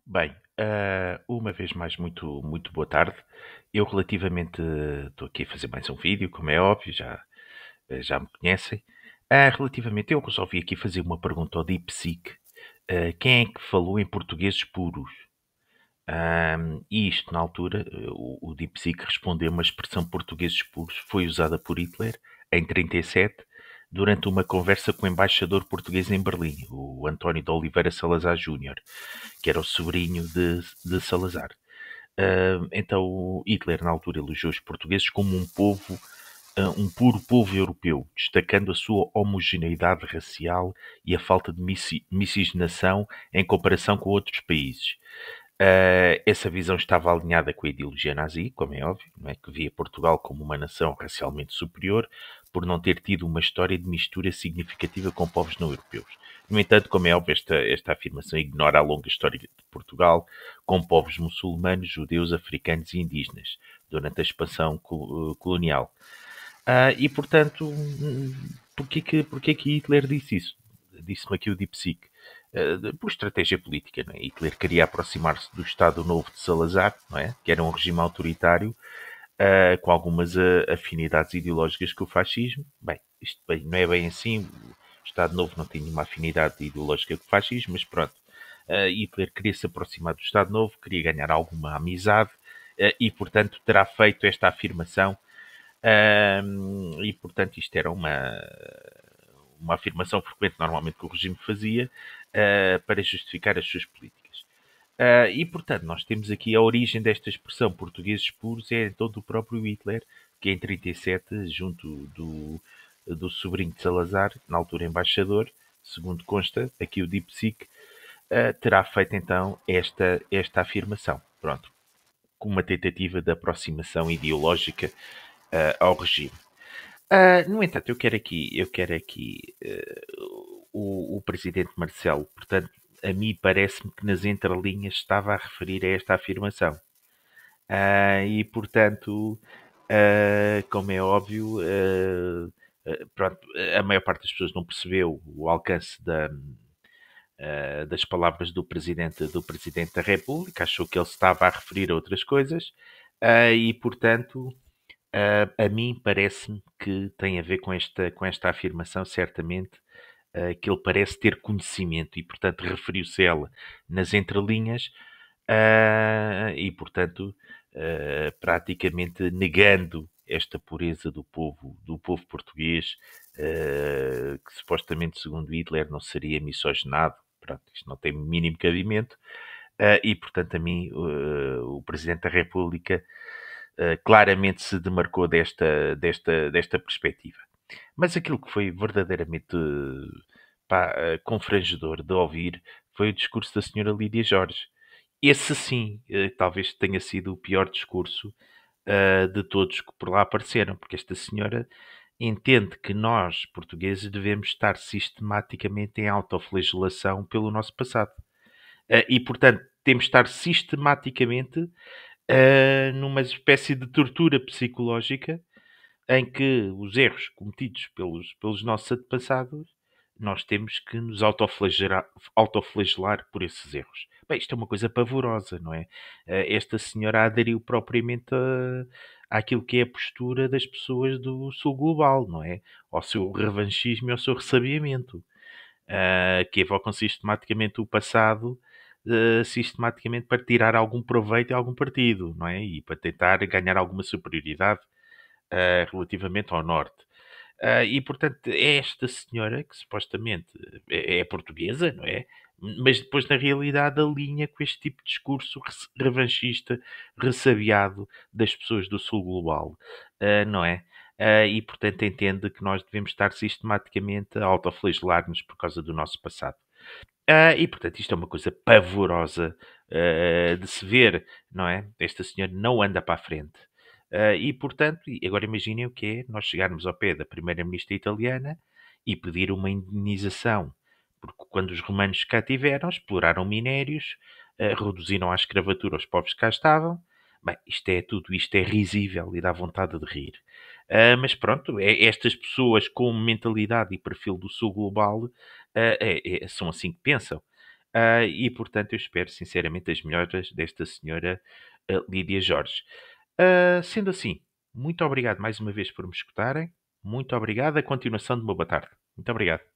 Bem, uma vez mais, muito boa tarde. Eu relativamente estou aqui a fazer mais um vídeo, como é óbvio, já me conhecem. Relativamente, eu resolvi aqui fazer uma pergunta ao DeepSeek. Quem é que falou em portugueses puros? E isto, na altura, o DeepSeek respondeu uma expressão portugueses puros foi usada por Hitler em 37, durante uma conversa com o embaixador português em Berlim, o António de Oliveira Salazar Júnior, que era o sobrinho de Salazar. Então, Hitler, na altura, elogiou os portugueses como um povo, um puro povo europeu, destacando a sua homogeneidade racial e a falta de miscigenação em comparação com outros países. Essa visão estava alinhada com a ideologia nazi, como é óbvio, não é? Que via Portugal como uma nação racialmente superior por não ter tido uma história de mistura significativa com povos não europeus. No entanto, como é óbvio, esta afirmação ignora a longa história de Portugal com povos muçulmanos, judeus, africanos e indígenas durante a expansão colonial. E, portanto, porquê que Hitler disse isso? Disse-me aqui o DeepSeek. Por estratégia política, não é? Hitler queria aproximar-se do Estado Novo de Salazar, não é? Que era um regime autoritário, com algumas afinidades ideológicas com o fascismo. Bem, isto bem, não é bem assim. O Estado Novo não tem nenhuma afinidade ideológica com o fascismo, mas pronto. Hitler queria se aproximar do Estado Novo, queria ganhar alguma amizade e, portanto, terá feito esta afirmação. E, portanto, isto era uma afirmação frequente, normalmente, que o regime fazia para justificar as suas políticas. E, portanto, nós temos aqui a origem desta expressão portugueses puros é então do próprio Hitler, que em 37, junto do sobrinho de Salazar, na altura embaixador, segundo consta, aqui o DeepSeek, terá feito então esta afirmação. Pronto, com uma tentativa de aproximação ideológica ao regime. No entanto, eu quero aqui o presidente Marcelo, portanto, a mim parece-me que nas entrelinhas estava a referir a esta afirmação. E, portanto, como é óbvio, pronto, a maior parte das pessoas não percebeu o alcance das palavras do Presidente da República, achou que ele se estava a referir a outras coisas, e, portanto, a mim parece-me que tem a ver com esta afirmação, certamente, que ele parece ter conhecimento e, portanto, referiu-se a ela nas entrelinhas e, portanto, praticamente negando esta pureza do povo português, que supostamente, segundo Hitler, não seria miscigenado. Pronto, isto não tem mínimo cabimento. E, portanto, a mim, o Presidente da República claramente se demarcou desta perspectiva. Mas aquilo que foi verdadeiramente confrangedor de ouvir foi o discurso da senhora Lídia Jorge. Esse sim, talvez tenha sido o pior discurso de todos que por lá apareceram, porque esta senhora entende que nós, portugueses, devemos estar sistematicamente em autoflagelação pelo nosso passado. E, portanto, temos de estar sistematicamente numa espécie de tortura psicológica em que os erros cometidos pelos nossos antepassados, nós temos que nos autoflagelar por esses erros. Bem, isto é uma coisa pavorosa, não é? Esta senhora aderiu propriamente àquilo que é a postura das pessoas do sul global, não é? Ao seu revanchismo e ao seu ressabiamento, que evocam sistematicamente o passado, sistematicamente para tirar algum proveito e algum partido, não é? E para tentar ganhar alguma superioridade relativamente ao norte. E, portanto, é esta senhora que supostamente é portuguesa, não é? Mas depois, na realidade, alinha com este tipo de discurso revanchista, ressabiado das pessoas do sul global, não é? E, portanto, entende que nós devemos estar sistematicamente a autoflagelar-nos por causa do nosso passado. E, portanto, isto é uma coisa pavorosa de se ver, não é? Esta senhora não anda para a frente. E, portanto, agora imaginem o que é nós chegarmos ao pé da primeira-ministra italiana e pedir uma indenização. Porque quando os romanos cá tiveram, exploraram minérios, reduziram à escravatura os povos que cá estavam. Bem, isto é risível e dá vontade de rir. Mas pronto, estas pessoas com mentalidade e perfil do sul global são assim que pensam. E, portanto, eu espero sinceramente as melhoras desta senhora Lídia Jorge. Sendo assim, muito obrigado mais uma vez por me escutarem. Muito obrigado. A continuação de uma boa tarde. Muito obrigado.